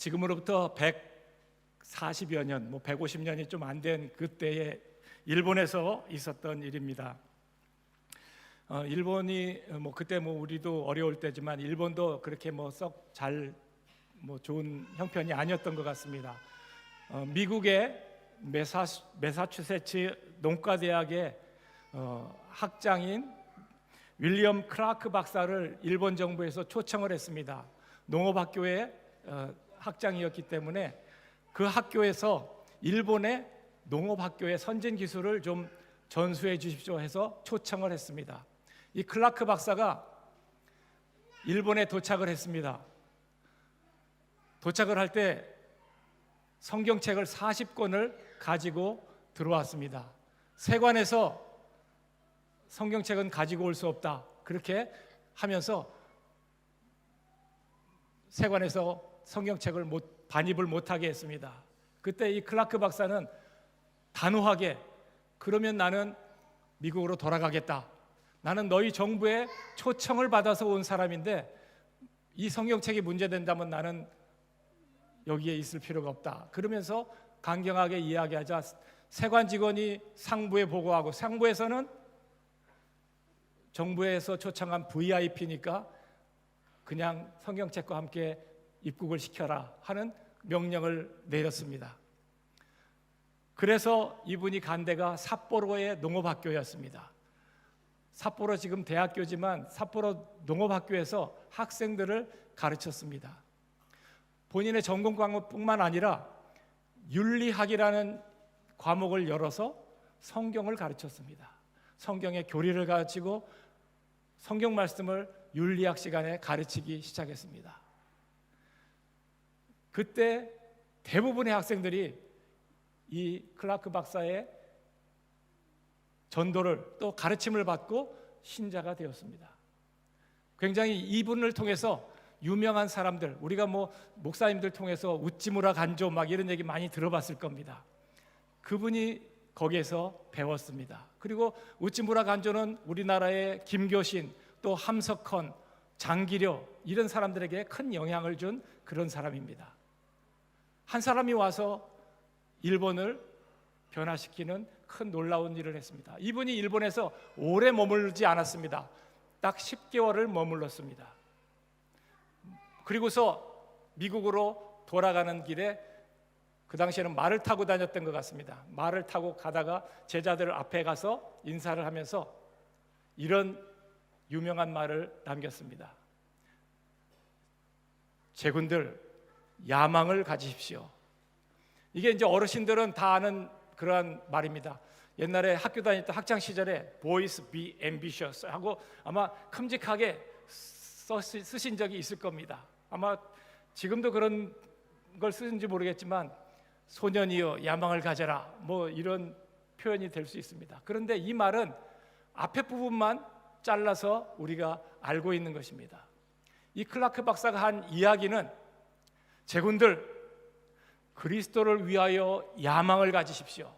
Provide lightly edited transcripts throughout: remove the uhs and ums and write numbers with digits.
지금으로부터 140여 년, 150년이 좀 안 된 그때에 일본에서 있었던 일입니다. 일본이 그때 우리도 어려울 때지만 일본도 그렇게 썩 잘 좋은 형편이 아니었던 것 같습니다. 미국의 매사추세츠 농과대학의 학장인 윌리엄 클라크 박사를 일본 정부에서 초청을 했습니다. 농업학교의 학장이었기 때문에 그 학교에서 일본의 농업학교의 선진 기술을 좀 전수해 주십시오 해서 초청을 했습니다. 이 클라크 박사가 일본에 도착을 했습니다. 도착을 할 때 성경책을 40권을 가지고 들어왔습니다. 세관에서 성경책은 가지고 올 수 없다, 그렇게 하면서 세관에서 성경책을 반입을 못하게 했습니다. 그때 이 클라크 박사는 단호하게, 그러면 나는 미국으로 돌아가겠다. 나는 너희 정부의 초청을 받아서 온 사람인데 이 성경책이 문제된다면 나는 여기에 있을 필요가 없다. 그러면서 강경하게 이야기하자 세관 직원이 상부에 보고하고, 상부에서는 정부에서 초청한 VIP니까 그냥 성경책과 함께 입국을 시켜라 하는 명령을 내렸습니다. 그래서 이분이 간 데가 삿포로의 농업학교였습니다. 삿포로 지금 대학교지만 삿포로 농업학교에서 학생들을 가르쳤습니다. 본인의 전공 과목뿐만 아니라 윤리학이라는 과목을 열어서 성경을 가르쳤습니다. 성경의 교리를 가르치고 성경 말씀을 윤리학 시간에 가르치기 시작했습니다. 그때 대부분의 학생들이 이 클라크 박사의 전도를 또 가르침을 받고 신자가 되었습니다. 굉장히 이분을 통해서 유명한 사람들, 우리가 목사님들 통해서 우찌무라 간조 이런 얘기 많이 들어봤을 겁니다. 그분이 거기에서 배웠습니다. 그리고 우찌무라 간조는 우리나라의 김교신, 또 함석헌, 장기려 이런 사람들에게 큰 영향을 준 그런 사람입니다. 한 사람이 와서 일본을 변화시키는 큰 놀라운 일을 했습니다. 이분이 일본에서 오래 머물지 않았습니다. 딱 10개월을 머물렀습니다. 그리고서 미국으로 돌아가는 길에, 그 당시에는 말을 타고 다녔던 것 같습니다. 말을 타고 가다가 제자들 앞에 가서 인사를 하면서 이런 유명한 말을 남겼습니다. 제군들, 야망을 가지십시오. 이게 이제 어르신들은 다 아는 그러한 말입니다. 옛날에 학교 다닐 때 학창 시절에 Boys be ambitious 하고 아마 큼직하게 쓰신 적이 있을 겁니다. 아마 지금도 그런 걸 쓰는지 모르겠지만 소년이여 야망을 가져라 이런 표현이 될 수 있습니다. 그런데 이 말은 앞에 부분만 잘라서 우리가 알고 있는 것입니다. 이 클라크 박사가 한 이야기는 제군들, 그리스도를 위하여 야망을 가지십시오.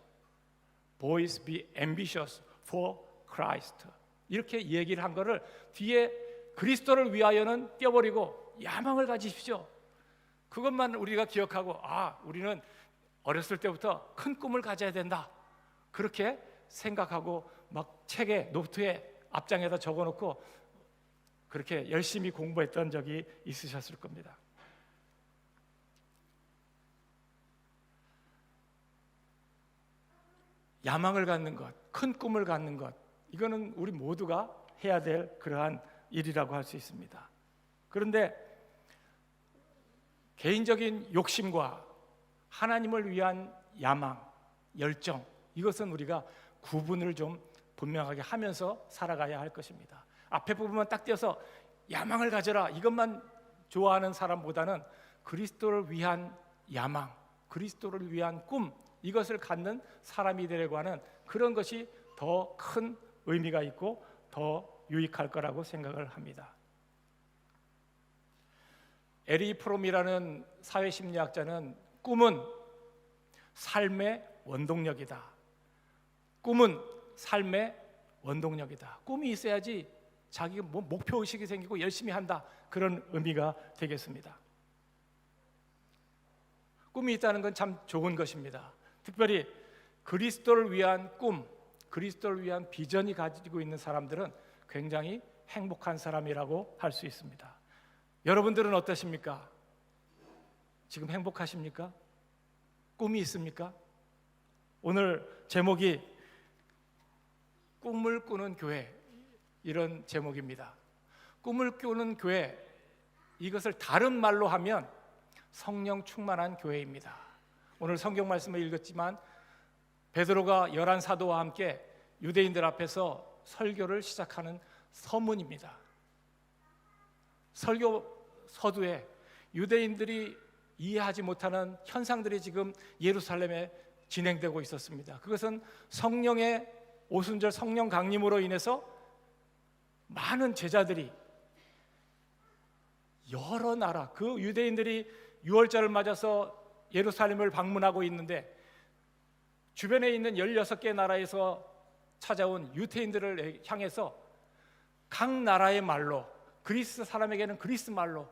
Boys be ambitious for Christ. 이렇게 얘기를 한 거를 뒤에 그리스도를 위하여는 떼어버리고 야망을 가지십시오. 그것만 우리가 기억하고 우리는 어렸을 때부터 큰 꿈을 가져야 된다, 그렇게 생각하고 책에, 노트에 앞장에다 적어놓고 그렇게 열심히 공부했던 적이 있으셨을 겁니다. 야망을 갖는 것, 큰 꿈을 갖는 것, 이거는 우리 모두가 해야 될 그러한 일이라고 할 수 있습니다. 그런데 개인적인 욕심과 하나님을 위한 야망, 열정, 이것은 우리가 구분을 좀 분명하게 하면서 살아가야 할 것입니다. 앞에 부분만 딱 떼어서 야망을 가져라, 이것만 좋아하는 사람보다는 그리스도를 위한 야망, 그리스도를 위한 꿈, 이것을 갖는 사람이 되려고 하는 그런 것이 더 큰 의미가 있고 더 유익할 거라고 생각을 합니다. 에리 프롬이라는 사회심리학자는 꿈은 삶의 원동력이다. 꿈은 삶의 원동력이다. 꿈이 있어야지 자기가 목표의식이 생기고 열심히 한다, 그런 의미가 되겠습니다. 꿈이 있다는 건 참 좋은 것입니다. 특별히 그리스도를 위한 꿈, 그리스도를 위한 비전이 가지고 있는 사람들은 굉장히 행복한 사람이라고 할 수 있습니다. 여러분들은 어떠십니까? 지금 행복하십니까? 꿈이 있습니까? 오늘 제목이 꿈을 꾸는 교회, 이런 제목입니다. 꿈을 꾸는 교회, 이것을 다른 말로 하면 성령 충만한 교회입니다. 오늘 성경 말씀을 읽었지만 베드로가 11사도와 함께 유대인들 앞에서 설교를 시작하는 서문입니다. 설교 서두에 유대인들이 이해하지 못하는 현상들이 지금 예루살렘에 진행되고 있었습니다. 그것은 성령의 오순절 성령 강림으로 인해서 많은 제자들이 여러 나라, 그 유대인들이 유월절을 맞아서 예루살렘을 방문하고 있는데 주변에 있는 16개 나라에서 찾아온 유대인들을 향해서 각 나라의 말로, 그리스 사람에게는 그리스 말로,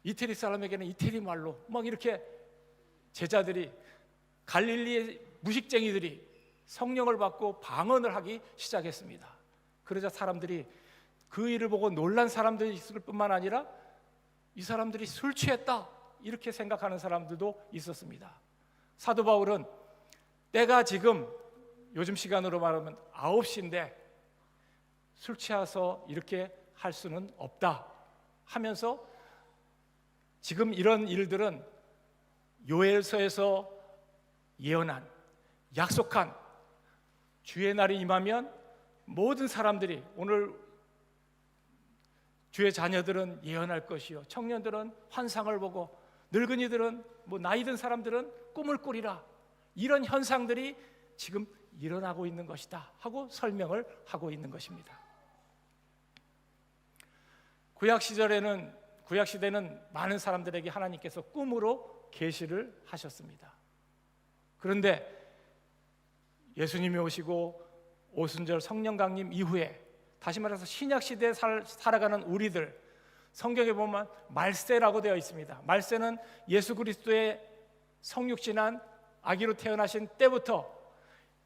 이태리 사람에게는 이태리 말로 막 이렇게 제자들이, 갈릴리의 무식쟁이들이 성령을 받고 방언을 하기 시작했습니다. 그러자 사람들이 그 일을 보고 놀란 사람들이 있을 뿐만 아니라 이 사람들이 술 취했다 이렇게 생각하는 사람들도 있었습니다. 사도 바울은 때가 지금 요즘 시간으로 말하면 9시인데 술 취해서 이렇게 할 수는 없다 하면서 지금 이런 일들은 요엘서에서 예언한, 약속한 주의 날이 임하면 모든 사람들이, 오늘 주의 자녀들은 예언할 것이요, 청년들은 환상을 보고, 늙은이들은 나이 든 사람들은 꿈을 꾸리라, 이런 현상들이 지금 일어나고 있는 것이다 하고 설명을 하고 있는 것입니다. 구약 시대는 많은 사람들에게 하나님께서 꿈으로 계시를 하셨습니다. 그런데 예수님이 오시고 오순절 성령 강림 이후에, 다시 말해서 신약 시대에 살아가는 우리들, 성경에 보면 말세라고 되어 있습니다. 말세는 예수 그리스도의 성육신한 아기로 태어나신 때부터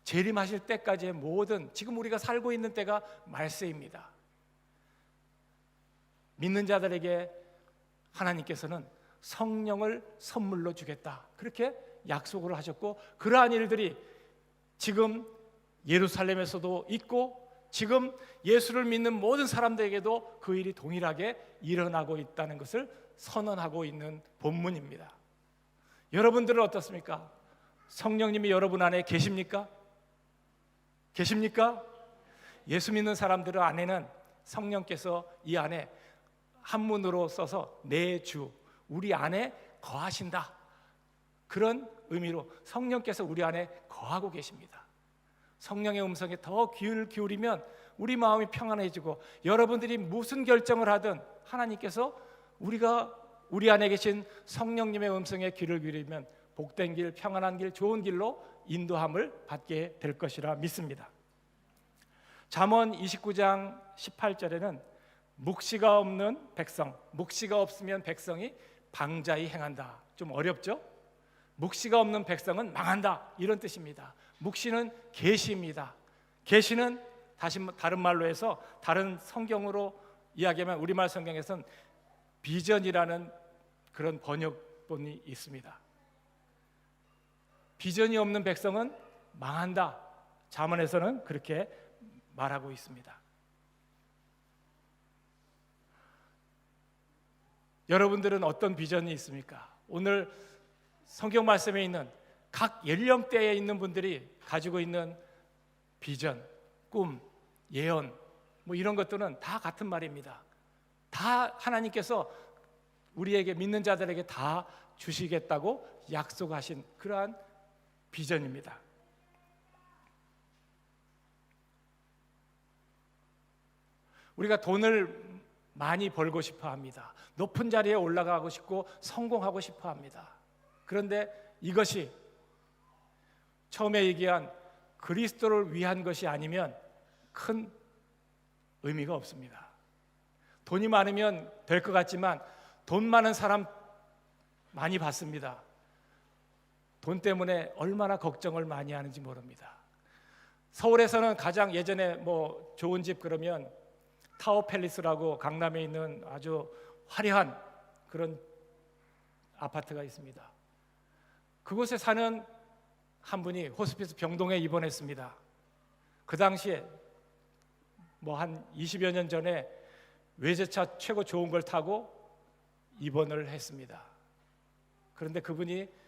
재림하실 때까지의 모든, 지금 우리가 살고 있는 때가 말세입니다. 믿는 자들에게 하나님께서는 성령을 선물로 주겠다, 그렇게 약속을 하셨고, 그러한 일들이 지금 예루살렘에서도 있고 지금 예수를 믿는 모든 사람들에게도 그 일이 동일하게 일어나고 있다는 것을 선언하고 있는 본문입니다. 여러분들은 어떻습니까? 성령님이 여러분 안에 계십니까? 계십니까? 예수 믿는 사람들 안에는 성령께서 이 안에 한문으로 써서 내 주, 우리 안에 거하신다, 그런 의미로 성령께서 우리 안에 거하고 계십니다. 성령의 음성에 더 귀를 기울이면 우리 마음이 평안해지고, 여러분들이 무슨 결정을 하든 하나님께서 우리 안에 계신 성령님의 음성에 귀를 기울이면 복된 길, 평안한 길, 좋은 길로 인도함을 받게 될 것이라 믿습니다. 잠언 29장 18절에는 묵시가 없는 백성, 묵시가 없으면 백성이 방자히 행한다. 좀 어렵죠? 묵시가 없는 백성은 망한다, 이런 뜻입니다. 묵시는 계시입니다. 계시는 다른 말로 해서, 다른 성경으로 이야기하면 우리말 성경에서는 비전이라는 그런 번역본이 있습니다. 비전이 없는 백성은 망한다, 잠언에서는 그렇게 말하고 있습니다. 여러분들은 어떤 비전이 있습니까? 오늘 성경 말씀에 있는 각 연령대에 있는 분들이 가지고 있는 비전, 꿈, 예언, 이런 것들은 다 같은 말입니다. 다 하나님께서 우리에게, 믿는 자들에게 다 주시겠다고 약속하신 그러한 비전입니다. 우리가 돈을 많이 벌고 싶어 합니다. 높은 자리에 올라가고 싶고 성공하고 싶어 합니다. 그런데 이것이 처음에 얘기한 그리스도를 위한 것이 아니면 큰 의미가 없습니다. 돈이 많으면 될 것 같지만 돈 많은 사람 많이 봤습니다. 돈 때문에 얼마나 걱정을 많이 하는지 모릅니다. 서울에서는 가장 예전에 뭐 좋은 집 그러면 타워 팰리스라고 강남에 있는 아주 화려한 그런 아파트가 있습니다. 그곳에 사는 한 분이 호스피스 병동에 입원했습니다. 그 당시에 뭐 한 20여 년 전에 외제차 최고 좋은 걸 타고 입원을 했습니다. 그런데 그분이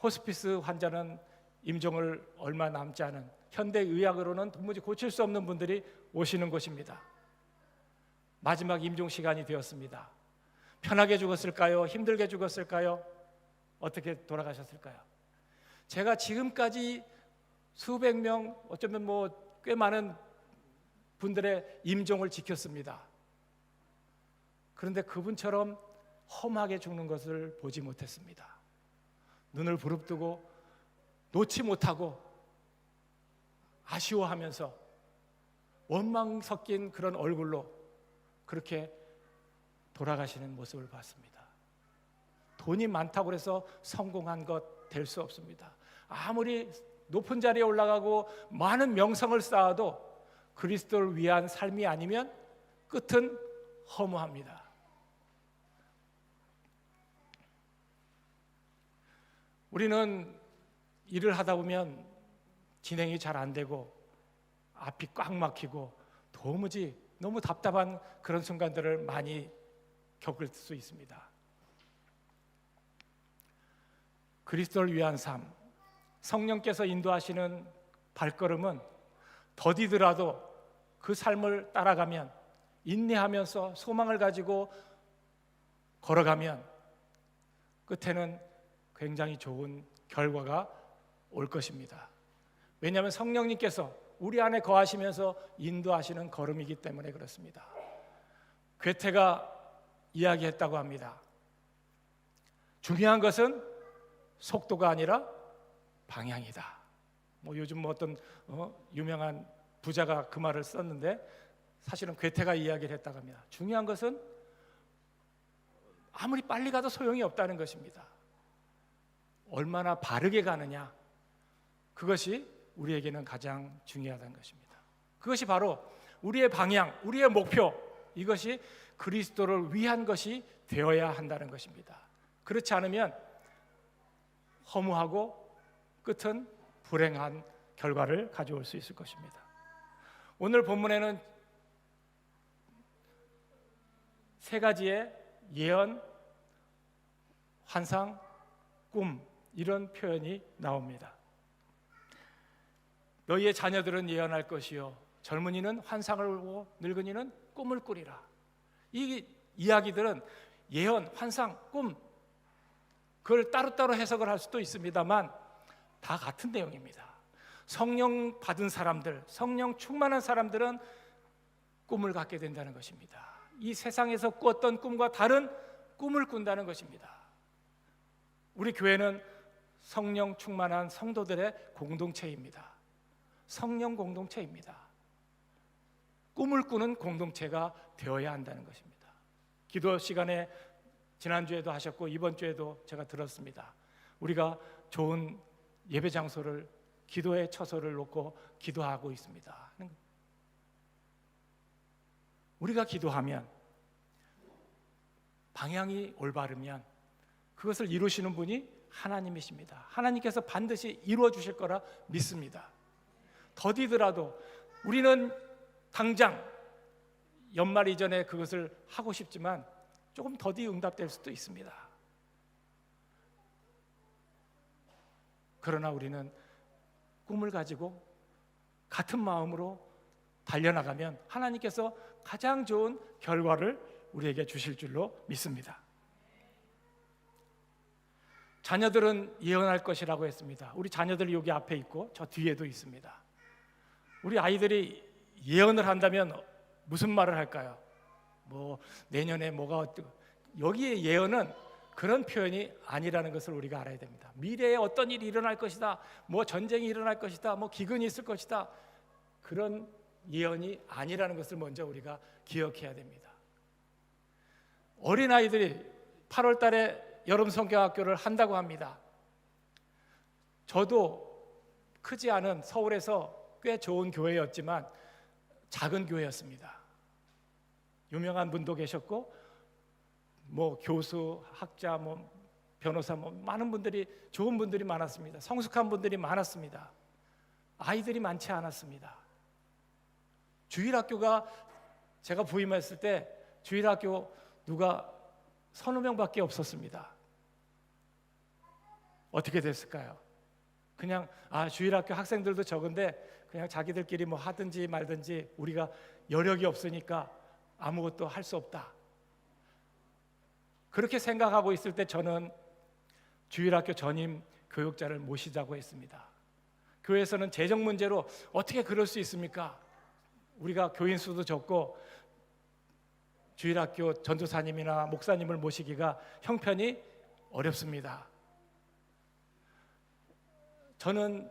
호스피스 환자는 임종을 얼마 남지 않은 현대의학으로는 도무지 고칠 수 없는 분들이 오시는 곳입니다. 마지막 임종 시간이 되었습니다. 편하게 죽었을까요? 힘들게 죽었을까요? 어떻게 돌아가셨을까요? 제가 지금까지 수백 명, 어쩌면 뭐 꽤 많은 분들의 임종을 지켰습니다. 그런데 그분처럼 험하게 죽는 것을 보지 못했습니다. 눈을 부릅뜨고 놓지 못하고 아쉬워하면서 원망 섞인 그런 얼굴로 그렇게 돌아가시는 모습을 봤습니다. 돈이 많다고 해서 성공한 것 될 수 없습니다. 아무리 높은 자리에 올라가고 많은 명성을 쌓아도 그리스도를 위한 삶이 아니면 끝은 허무합니다. 우리는 일을 하다 보면 진행이 잘 안 되고 앞이 꽉 막히고 도무지 너무 답답한 그런 순간들을 많이 겪을 수 있습니다. 그리스도를 위한 삶, 성령께서 인도하시는 발걸음은 더디더라도 그 삶을 따라가면, 인내하면서 소망을 가지고 걸어가면 끝에는 굉장히 좋은 결과가 올 것입니다. 왜냐하면 성령님께서 우리 안에 거하시면서 인도하시는 걸음이기 때문에 그렇습니다. 괴테가 이야기했다고 합니다. 중요한 것은 속도가 아니라 방향이다. 뭐 요즘 뭐 어떤 유명한 부자가 그 말을 썼는데 사실은 괴테가 이야기를 했다고 합니다. 중요한 것은 아무리 빨리 가도 소용이 없다는 것입니다. 얼마나 바르게 가느냐, 그것이 우리에게는 가장 중요하다는 것입니다. 그것이 바로 우리의 방향, 우리의 목표, 이것이 그리스도를 위한 것이 되어야 한다는 것입니다. 그렇지 않으면 허무하고 끝은 불행한 결과를 가져올 수 있을 것입니다. 오늘 본문에는 세 가지의 예언, 환상, 꿈, 이런 표현이 나옵니다. 너희의 자녀들은 예언할 것이요 젊은이는 환상을 보고 늙은이는 꿈을 꾸리라. 이 이야기들은 예언, 환상, 꿈, 그걸 따로따로 해석을 할 수도 있습니다만 다 같은 내용입니다. 성령 받은 사람들, 성령 충만한 사람들은 꿈을 갖게 된다는 것입니다. 이 세상에서 꾸었던 꿈과 다른 꿈을 꾼다는 것입니다. 우리 교회는 성령 충만한 성도들의 공동체입니다. 성령 공동체입니다. 꿈을 꾸는 공동체가 되어야 한다는 것입니다. 기도 시간에 지난주에도 하셨고 이번 주에도 제가 들었습니다. 우리가 좋은 예배 장소를, 기도의 처소를 놓고 기도하고 있습니다. 우리가 기도하면, 방향이 올바르면 그것을 이루시는 분이 하나님이십니다. 하나님께서 반드시 이루어 주실 거라 믿습니다. 더디더라도 우리는 당장 연말 이전에 그것을 하고 싶지만 조금 더디 응답될 수도 있습니다. 그러나 우리는 꿈을 가지고 같은 마음으로 달려나가면 하나님께서 가장 좋은 결과를 우리에게 주실 줄로 믿습니다. 자녀들은 예언할 것이라고 했습니다. 우리 자녀들이 여기 앞에 있고 저 뒤에도 있습니다. 우리 아이들이 예언을 한다면 무슨 말을 할까요? 뭐 내년에 뭐가 어떻고, 여기에 예언은 그런 표현이 아니라는 것을 우리가 알아야 됩니다. 미래에 어떤 일이 일어날 것이다, 뭐 전쟁이 일어날 것이다, 뭐 기근이 있을 것이다, 그런 예언이 아니라는 것을 먼저 우리가 기억해야 됩니다. 어린아이들이 8월 달에 여름 성경학교를 한다고 합니다. 저도 크지 않은 서울에서 꽤 좋은 교회였지만 작은 교회였습니다. 유명한 분도 계셨고 뭐 교수, 학자, 뭐 변호사, 뭐 많은 분들이, 좋은 분들이 많았습니다. 성숙한 분들이 많았습니다. 아이들이 많지 않았습니다. 주일학교가, 제가 부임했을 때 주일학교 누가 서너 명밖에 없었습니다. 어떻게 됐을까요? 그냥 주일학교 학생들도 적은데 그냥 자기들끼리 뭐 하든지 말든지 우리가 여력이 없으니까 아무것도 할 수 없다, 그렇게 생각하고 있을 때 저는 주일학교 전임 교육자를 모시자고 했습니다. 교회에서는 재정 문제로 어떻게 그럴 수 있습니까? 우리가 교인 수도 적고 주일학교 전도사님이나 목사님을 모시기가 형편이 어렵습니다. 저는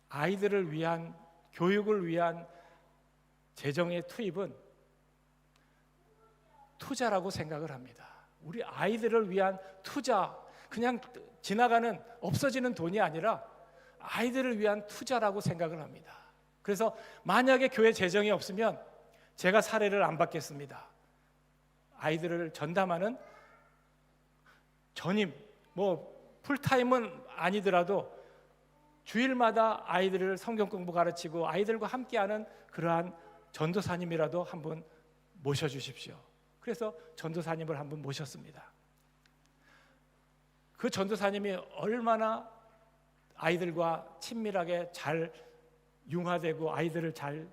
아이들을 위한, 교육을 위한 재정의 투입은 투자라고 생각을 합니다. 우리 아이들을 위한 투자, 그냥 지나가는 없어지는 돈이 아니라 아이들을 위한 투자라고 생각을 합니다. 그래서 만약에 교회 재정이 없으면 제가 사례를 안 받겠습니다. 아이들을 전담하는 전임, 뭐 풀타임은 아니더라도 주일마다 아이들을 성경 공부 가르치고 아이들과 함께하는 그러한 전도사님이라도 한분 모셔주십시오. 그래서 전도사님을 한분 모셨습니다. 그 전도사님이 얼마나 아이들과 친밀하게 잘 융화되고 아이들을 잘,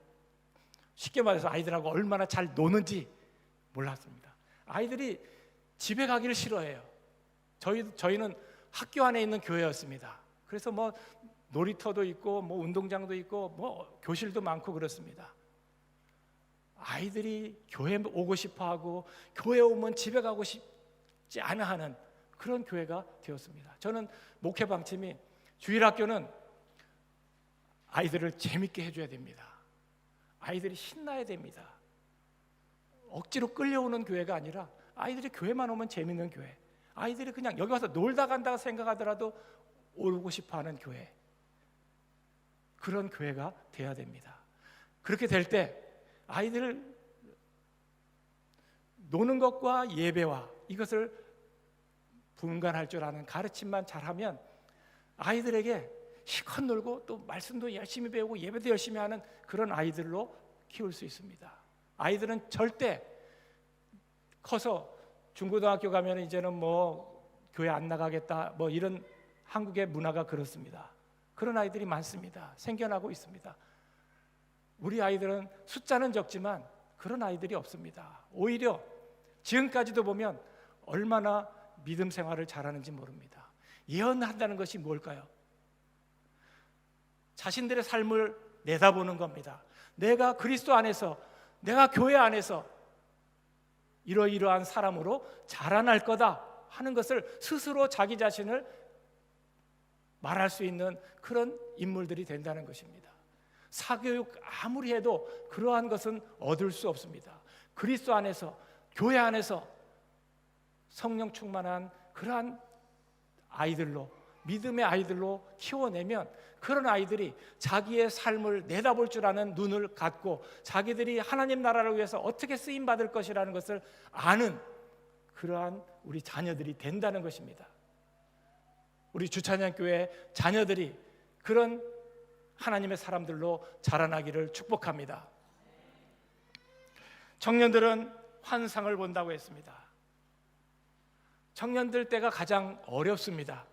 쉽게 말해서 아이들하고 얼마나 잘 노는지 몰랐습니다. 아이들이 집에 가기를 싫어해요. 저희는 학교 안에 있는 교회였습니다. 그래서 뭐 놀이터도 있고 뭐 운동장도 있고 뭐 교실도 많고 그렇습니다. 아이들이 교회 오고 싶어하고 교회 오면 집에 가고 싶지 않아 하는 그런 교회가 되었습니다. 저는 목회 방침이 주일학교는 아이들을 재밌게 해줘야 됩니다. 아이들이 신나야 됩니다. 억지로 끌려오는 교회가 아니라 아이들이 교회만 오면 재밌는 교회, 아이들이 그냥 여기 와서 놀다 간다고 생각하더라도 오고 싶어하는 교회, 그런 교회가 돼야 됩니다. 그렇게 될 때 아이들을 노는 것과 예배와 이것을 분간할 줄 아는 가르침만 잘하면 아이들에게 실컷 놀고 또 말씀도 열심히 배우고 예배도 열심히 하는 그런 아이들로 키울 수 있습니다. 아이들은 절대 커서 중고등학교 가면 이제는 뭐 교회 안 나가겠다, 뭐 이런 한국의 문화가 그렇습니다. 그런 아이들이 많습니다. 생겨나고 있습니다. 우리 아이들은 숫자는 적지만 그런 아이들이 없습니다. 오히려 지금까지도 보면 얼마나 믿음 생활을 잘하는지 모릅니다. 예언한다는 것이 뭘까요? 자신들의 삶을 내다보는 겁니다. 내가 그리스도 안에서, 내가 교회 안에서 이러이러한 사람으로 자라날 거다 하는 것을 스스로 자기 자신을 말할 수 있는 그런 인물들이 된다는 것입니다. 사교육 아무리 해도 그러한 것은 얻을 수 없습니다. 그리스도 안에서, 교회 안에서 성령 충만한 그러한 아이들로, 믿음의 아이들로 키워내면 그런 아이들이 자기의 삶을 내다볼 줄 아는 눈을 갖고 자기들이 하나님 나라를 위해서 어떻게 쓰임받을 것이라는 것을 아는 그러한 우리 자녀들이 된다는 것입니다. 우리 주찬양교회 자녀들이 그런 하나님의 사람들로 자라나기를 축복합니다. 청년들은 환상을 본다고 했습니다. 청년들 때가 가장 어렵습니다.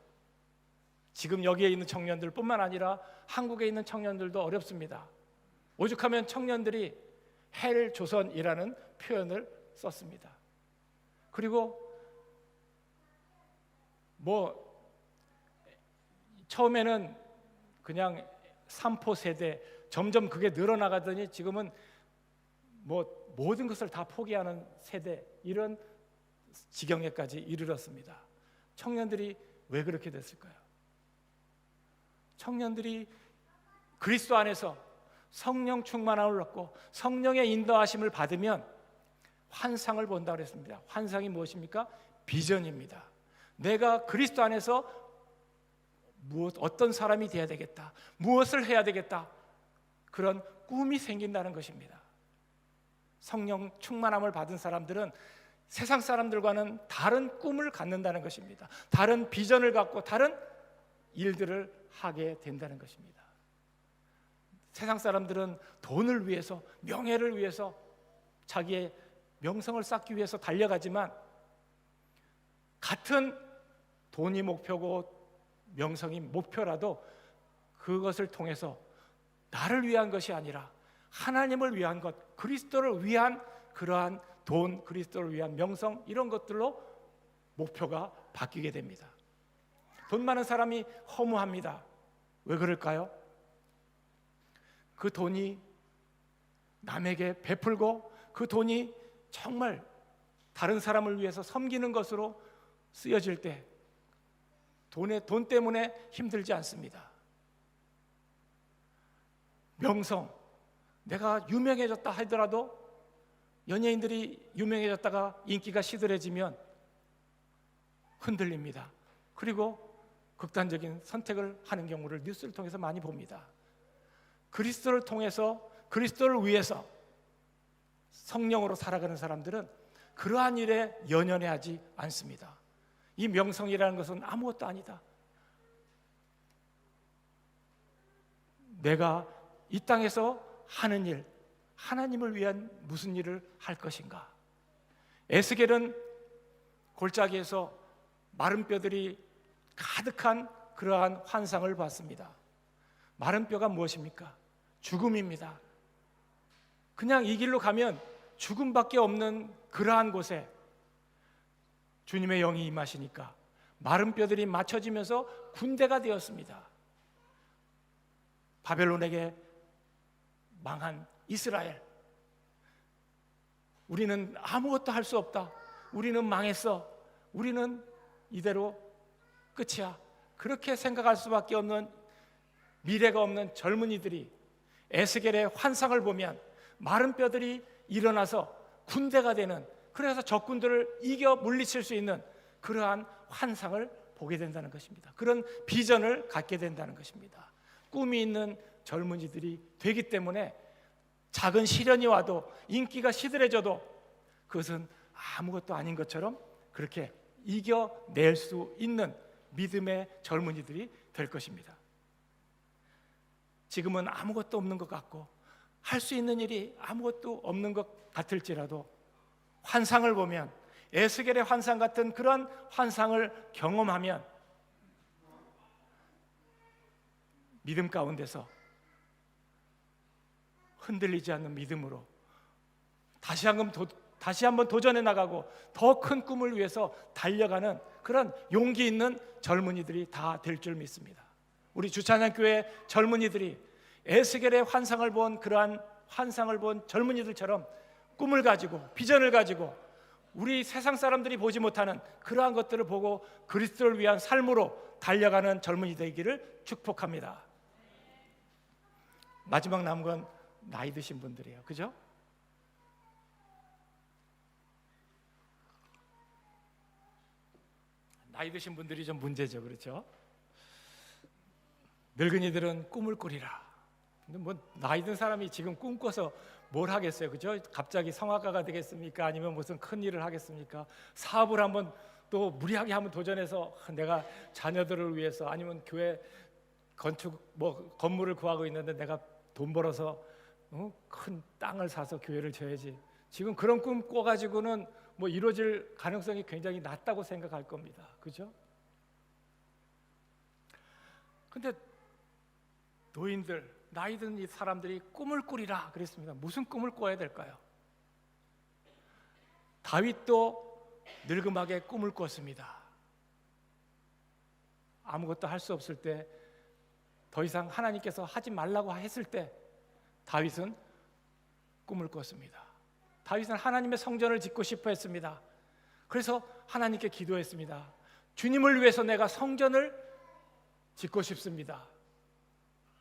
지금 여기에 있는 청년들뿐만 아니라 한국에 있는 청년들도 어렵습니다. 오죽하면 청년들이 헬 조선이라는 표현을 썼습니다. 그리고 뭐 처음에는 그냥 3포 세대, 점점 그게 늘어나가더니 지금은 뭐 모든 것을 다 포기하는 세대, 이런 지경에까지 이르렀습니다. 청년들이 왜 그렇게 됐을까요? 청년들이 그리스도 안에서 성령 충만함을 얻고 성령의 인도하심을 받으면 환상을 본다고 했습니다. 환상이 무엇입니까? 비전입니다. 내가 그리스도 안에서 어떤 사람이 돼야 되겠다, 무엇을 해야 되겠다, 그런 꿈이 생긴다는 것입니다. 성령 충만함을 받은 사람들은 세상 사람들과는 다른 꿈을 갖는다는 것입니다. 다른 비전을 갖고 다른 일들을 하게 된다는 것입니다. 세상 사람들은 돈을 위해서, 명예를 위해서, 자기의 명성을 쌓기 위해서 달려가지만, 같은 돈이 목표고 명성이 목표라도 그것을 통해서 나를 위한 것이 아니라 하나님을 위한 것, 그리스도를 위한 그러한 돈, 그리스도를 위한 명성, 이런 것들로 목표가 바뀌게 됩니다. 돈 많은 사람이 허무합니다. 왜 그럴까요? 그 돈이 남에게 베풀고 그 돈이 정말 다른 사람을 위해서 섬기는 것으로 쓰여질 때 돈 때문에 힘들지 않습니다. 명성, 내가 유명해졌다 하더라도, 연예인들이 유명해졌다가 인기가 시들해지면 흔들립니다. 그리고 극단적인 선택을 하는 경우를 뉴스를 통해서 많이 봅니다. 그리스도를 통해서, 그리스도를 위해서 성령으로 살아가는 사람들은 그러한 일에 연연해하지 않습니다. 이 명성이라는 것은 아무것도 아니다. 내가 이 땅에서 하는 일, 하나님을 위한 무슨 일을 할 것인가? 에스겔은 골짜기에서 마른 뼈들이 가득한 그러한 환상을 봤습니다. 마른 뼈가 무엇입니까? 죽음입니다. 그냥 이 길로 가면 죽음밖에 없는 그러한 곳에 주님의 영이 임하시니까 마른 뼈들이 맞춰지면서 군대가 되었습니다. 바벨론에게 망한 이스라엘, 우리는 아무것도 할 수 없다, 우리는 망했어, 우리는 이대로 끝이야, 그렇게 생각할 수밖에 없는, 미래가 없는 젊은이들이 에스겔의 환상을 보면 마른 뼈들이 일어나서 군대가 되는, 그래서 적군들을 이겨 물리칠 수 있는 그러한 환상을 보게 된다는 것입니다. 그런 비전을 갖게 된다는 것입니다. 꿈이 있는 젊은이들이 되기 때문에 작은 시련이 와도, 인기가 시들해져도 그것은 아무것도 아닌 것처럼 그렇게 이겨낼 수 있는 믿음의 젊은이들이 될 것입니다. 지금은 아무것도 없는 것 같고 할 수 있는 일이 아무것도 없는 것 같을지라도, 환상을 보면, 에스겔의 환상 같은 그런 환상을 경험하면 믿음 가운데서 흔들리지 않는 믿음으로 다시 한번 도전해 나가고 더 큰 꿈을 위해서 달려가는 그런 용기 있는 젊은이들이 다 될 줄 믿습니다. 우리 주찬양교회 젊은이들이 에스겔의 환상을 본, 그러한 환상을 본 젊은이들처럼 꿈을 가지고, 비전을 가지고, 우리 세상 사람들이 보지 못하는 그러한 것들을 보고 그리스도를 위한 삶으로 달려가는 젊은이 되기를 축복합니다. 마지막 남은 건 나이 드신 분들이에요. 그죠? 나이 드신 분들이 좀 문제죠. 그렇죠? 늙은이들은 꿈을 꾸리라. 근데 뭐 나이 든 사람이 지금 꿈꿔서 뭘 하겠어요? 그죠? 갑자기 성악가가 되겠습니까? 아니면 무슨 큰 일을 하겠습니까? 사업을 한번 또 무리하게 한번 도전해서 내가 자녀들을 위해서, 아니면 교회 건축 건물을 구하고 있는데 내가 돈 벌어서 큰 땅을 사서 교회를 지어야지. 지금 그런 꿈 꿔가지고는 뭐 이루어질 가능성이 굉장히 낮다고 생각할 겁니다. 그죠? 근데 노인들, 나이 든 이 사람들이 꿈을 꾸리라 그랬습니다. 무슨 꿈을 꿔야 될까요? 다윗도 늙음하게 꿈을 꿨습니다. 아무것도 할 수 없을 때, 더 이상 하나님께서 하지 말라고 했을 때 다윗은 꿈을 꿨습니다. 다윗은 하나님의 성전을 짓고 싶어 했습니다. 그래서 하나님께 기도했습니다. 주님을 위해서 내가 성전을 짓고 싶습니다.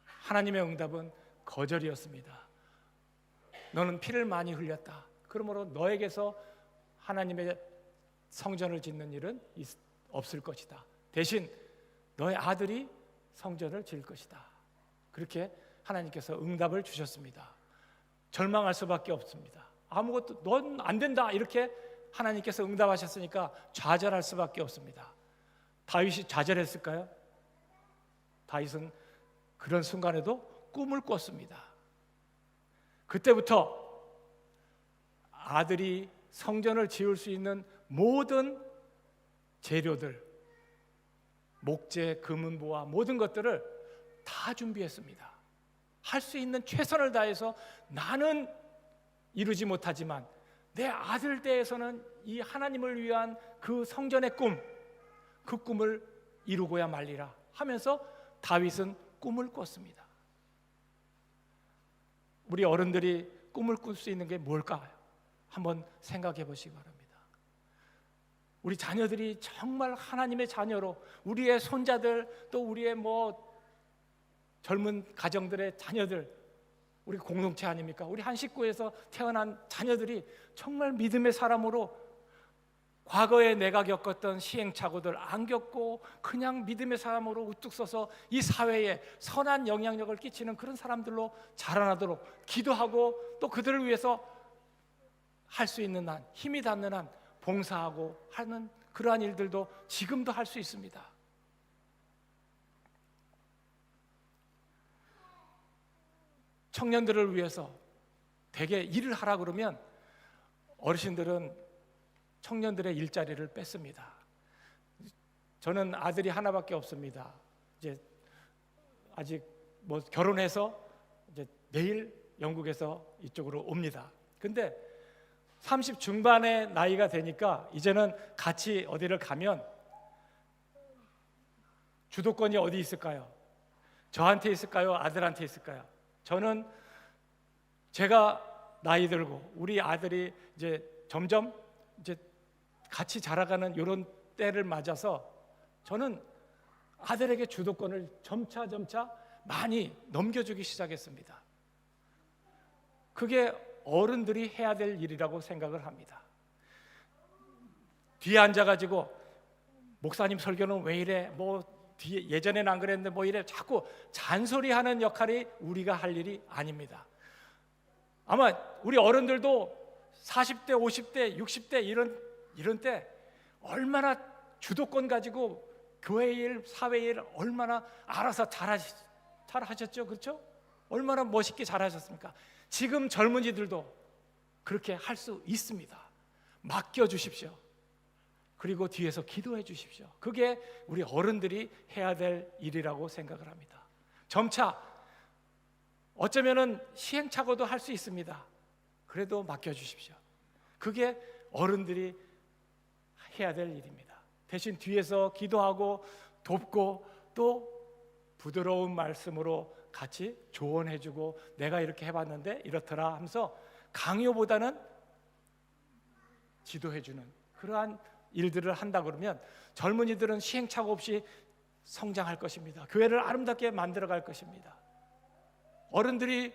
하나님의 응답은 거절이었습니다. 너는 피를 많이 흘렸다. 그러므로 너에게서 하나님의 성전을 짓는 일은 없을 것이다. 대신 너의 아들이 성전을 지을 것이다. 그렇게 하나님께서 응답을 주셨습니다. 절망할 수밖에 없습니다. 아무것도 넌 안 된다 이렇게 하나님께서 응답하셨으니까 좌절할 수밖에 없습니다. 다윗이 좌절했을까요? 다윗은 그런 순간에도 꿈을 꿨습니다. 그때부터 아들이 성전을 지을 수 있는 모든 재료들, 목재, 금은보화 모든 것들을 다 준비했습니다. 할 수 있는 최선을 다해서 나는 이루지 못하지만 내 아들 때에서는 이 하나님을 위한 그 성전의 꿈, 그 꿈을 이루고야 말리라 하면서 다윗은 꿈을 꿨습니다. 우리 어른들이 꿈을 꿀 수 있는 게 뭘까요? 한번 생각해 보시기 바랍니다. 우리 자녀들이 정말 하나님의 자녀로, 우리의 손자들, 또 우리의 젊은 가정들의 자녀들, 우리 공동체 아닙니까? 우리 한 식구에서 태어난 자녀들이 정말 믿음의 사람으로 과거에 내가 겪었던 시행착오들 안 겪고 그냥 믿음의 사람으로 우뚝 서서 이 사회에 선한 영향력을 끼치는 그런 사람들로 자라나도록 기도하고, 또 그들을 위해서 할 수 있는 한, 힘이 닿는 한 봉사하고 하는 그러한 일들도 지금도 할 수 있습니다. 청년들을 위해서 대개 일을 하라 그러면 어르신들은 청년들의 일자리를 뺐습니다. 저는 아들이 하나밖에 없습니다. 이제 아직 결혼해서 이제 내일 영국에서 이쪽으로 옵니다. 근데 30 중반의 나이가 되니까 이제는 같이 어디를 가면 주도권이 어디 있을까요? 저한테 있을까요? 아들한테 있을까요? 저는 제가 나이 들고 우리 아들이 이제 점점 이제 같이 자라가는 이런 때를 맞아서 저는 아들에게 주도권을 점차 많이 넘겨주기 시작했습니다. 그게 어른들이 해야 될 일이라고 생각을 합니다. 뒤에 앉아가지고 목사님 설교는 왜 이래? 뒤에 예전에는 안 그랬는데 이래? 자꾸 잔소리하는 역할이 우리가 할 일이 아닙니다. 아마 우리 어른들도 40대, 50대, 60대 이런 때 얼마나 주도권 가지고 교회 일, 사회 일 얼마나 알아서 잘하셨죠, 그렇죠? 얼마나 멋있게 잘하셨습니까? 지금 젊은이들도 그렇게 할 수 있습니다. 맡겨주십시오. 그리고 뒤에서 기도해 주십시오. 그게 우리 어른들이 해야 될 일이라고 생각을 합니다. 점차 어쩌면은 시행착오도 할 수 있습니다. 그래도 맡겨주십시오. 그게 어른들이 해야 될 일입니다. 대신 뒤에서 기도하고 돕고 또 부드러운 말씀으로 같이 조언해주고 내가 이렇게 해봤는데 이렇더라 하면서 강요보다는 지도해주는 그러한 일들을 한다 그러면 젊은이들은 시행착오 없이 성장할 것입니다. 교회를 아름답게 만들어갈 것입니다. 어른들이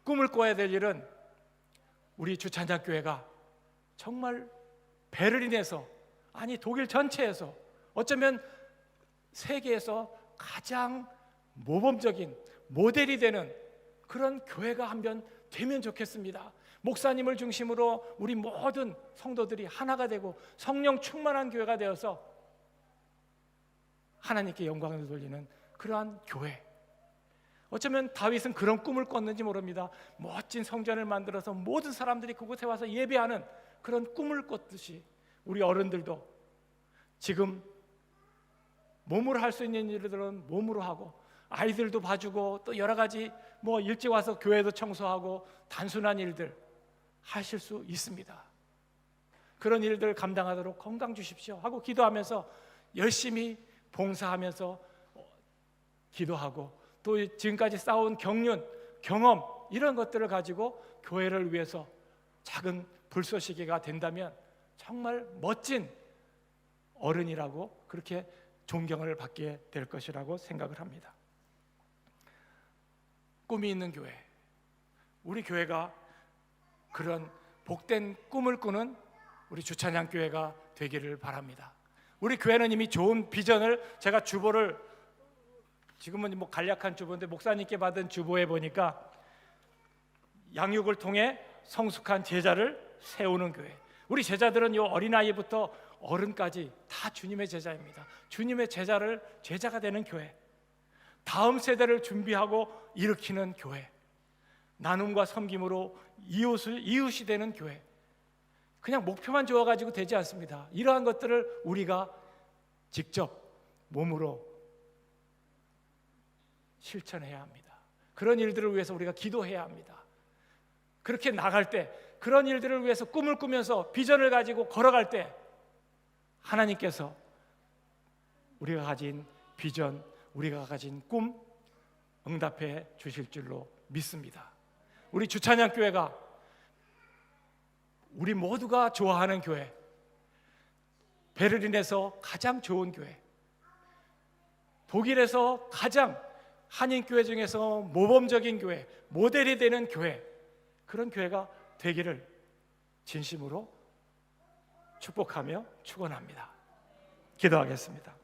꿈을 꿔야 될 일은 우리 주찬장교회가 정말 베를린에서, 아니 독일 전체에서, 어쩌면 세계에서 가장 모범적인 모델이 되는 그런 교회가 한번 되면 좋겠습니다. 목사님을 중심으로 우리 모든 성도들이 하나가 되고 성령 충만한 교회가 되어서 하나님께 영광을 돌리는 그러한 교회. 어쩌면 다윗은 그런 꿈을 꿨는지 모릅니다. 멋진 성전을 만들어서 모든 사람들이 그곳에 와서 예배하는 그런 꿈을 꿨듯이 우리 어른들도 지금 몸으로 할 수 있는 일들은 몸으로 하고, 아이들도 봐주고, 또 여러 가지 일찍 와서 교회도 청소하고 단순한 일들 하실 수 있습니다. 그런 일들 감당하도록 건강 주십시오 하고 기도하면서 열심히 봉사하면서 기도하고, 또 지금까지 쌓아온 경륜, 경험 이런 것들을 가지고 교회를 위해서 작은 불쏘시개가 된다면 정말 멋진 어른이라고 그렇게 존경을 받게 될 것이라고 생각을 합니다. 꿈이 있는 교회, 우리 교회가 그런 복된 꿈을 꾸는 우리 주찬양교회가 되기를 바랍니다. 우리 교회는 이미 좋은 비전을 제가 주보를 지금은 뭐 간략한 주보인데 목사님께 받은 주보에 보니까 양육을 통해 성숙한 제자를 세우는 교회. 우리 제자들은 이 어린아이부터 어른까지 다 주님의 제자입니다. 주님의 제자가 되는 교회. 다음 세대를 준비하고 일으키는 교회. 나눔과 섬김으로 이웃이 되는 교회. 그냥 목표만 좋아가지고 되지 않습니다. 이러한 것들을 우리가 직접 몸으로 실천해야 합니다. 그런 일들을 위해서 우리가 기도해야 합니다. 그렇게 나갈 때, 그런 일들을 위해서 꿈을 꾸면서 비전을 가지고 걸어갈 때 하나님께서 우리가 가진 비전, 우리가 가진 꿈 응답해 주실 줄로 믿습니다. 우리 주찬양교회가 우리 모두가 좋아하는 교회, 베를린에서 가장 좋은 교회, 독일에서 가장 한인교회 중에서 모범적인 교회, 모델이 되는 교회, 그런 교회가 되기를 진심으로 축복하며 축원합니다. 기도하겠습니다.